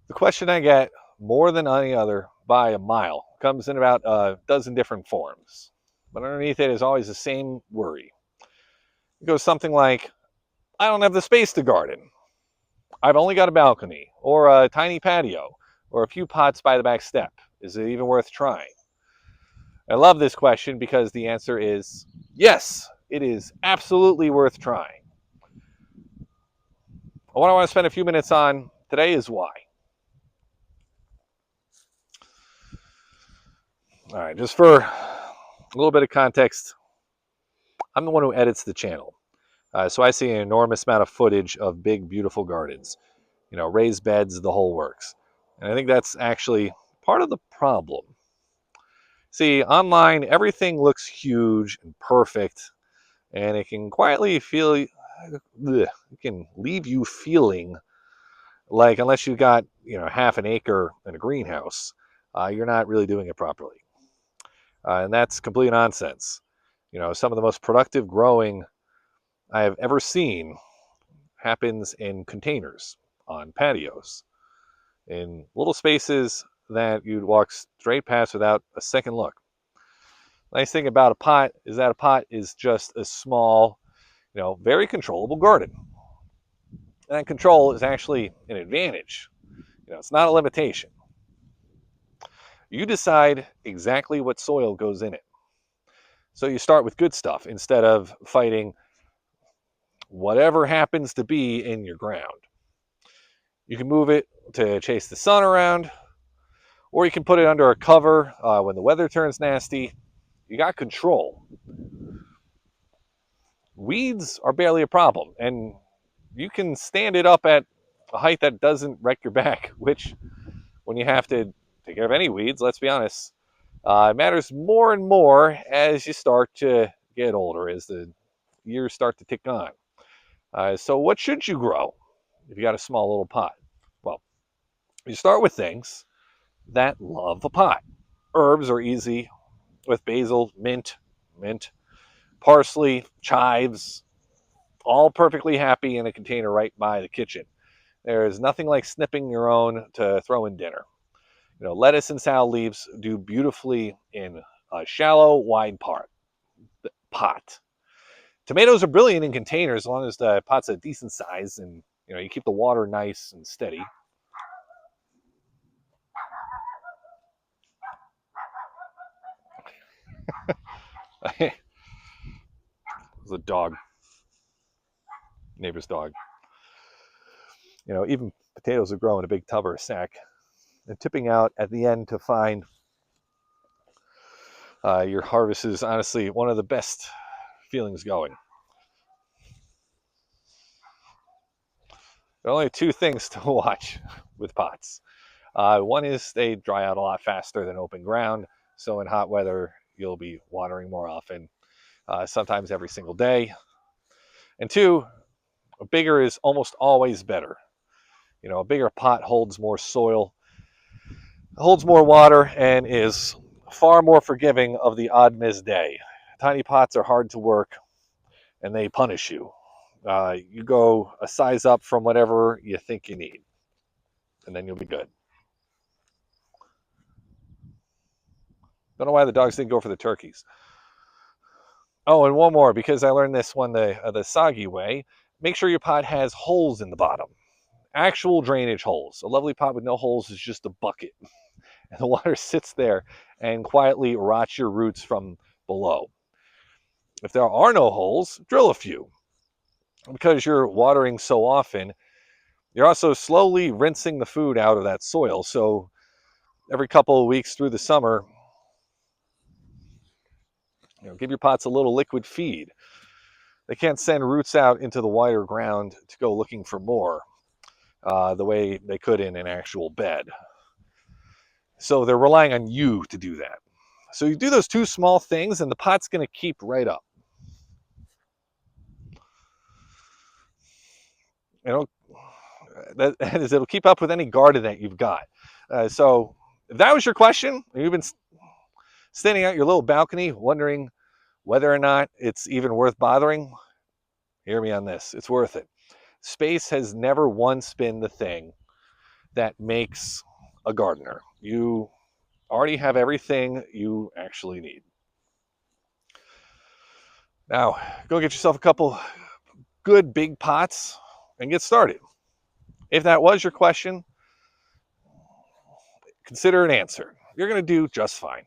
The question I get more than any other by a mile comes in about a dozen different forms. But underneath it is always the same worry. It goes something like, I don't have the space to garden. I've only got a balcony, or a tiny patio, or a few pots by the back step. Is it even worth trying? I love this question because the answer is yes, it is absolutely worth trying. What I want to spend a few minutes on today is why. All right, just for a little bit of context, I'm the one who edits the channel. So I see an enormous amount of footage of big, beautiful gardens, raised beds, the whole works. And I think that's actually part of the problem. See, online, everything looks huge and perfect, and it can quietly feel, it can leave you feeling like unless you got, half an acre in a greenhouse, you're not really doing it properly. And that's complete nonsense. Some of the most productive growing I have ever seen happens in containers, on patios, in little spaces that you'd walk straight past without a second look. Nice thing about a pot is that a pot is just a small, very controllable garden. And that control is actually an advantage. It's not a limitation. You decide exactly what soil goes in it. So you start with good stuff instead of fighting whatever happens to be in your ground. You can move it to chase the sun around, or you can put it under a cover when the weather turns nasty. You got control. Weeds are barely a problem, and you can stand it up at a height that doesn't wreck your back, which, when you have to take care of any weeds, let's be honest, matters more and more as you start to get older, as the years start to tick on. So, what should you grow if you got a small little pot? Well, you start with things that love a pot. Herbs are easy with basil, mint, parsley, chives, all perfectly happy in a container right by the kitchen. There is nothing like snipping your own to throw in dinner. Lettuce and salad leaves do beautifully in a shallow, wide pot. Tomatoes are brilliant in containers as long as the pot's a decent size and you keep the water nice and steady. It was a dog, neighbor's dog. Even potatoes will grow in a big tub or a sack. And tipping out at the end to find your harvest is honestly one of the best feelings going. There are only two things to watch with pots. One is they dry out a lot faster than open ground. So in hot weather, you'll be watering more often, sometimes every single day. And two, bigger is almost always better. A bigger pot holds more soil, holds more water, and is far more forgiving of the odd missed day. Tiny pots are hard to work, and they punish you. You go a size up from whatever you think you need, and then you'll be good. Don't know why the dogs didn't go for the turkeys. Oh, and one more, because I learned this one the soggy way. Make sure your pot has holes in the bottom, actual drainage holes. A lovely pot with no holes is just a bucket, and the water sits there and quietly rots your roots from below. If there are no holes, drill a few. Because you're watering so often, you're also slowly rinsing the food out of that soil. So every couple of weeks through the summer, give your pots a little liquid feed. They can't send roots out into the wider ground to go looking for more the way they could in an actual bed. So they're relying on you to do that. So you do those two small things, and the pot's going to keep right up. It'll, that is, it'll keep up with any garden that you've got. So if that was your question, and you've been standing out your little balcony wondering whether or not it's even worth bothering, hear me on this. It's worth it. Space has never once been the thing that makes a gardener. You already have everything you actually need. Now, go get yourself a couple good big pots and get started. If that was your question, consider an answer. You're going to do just fine.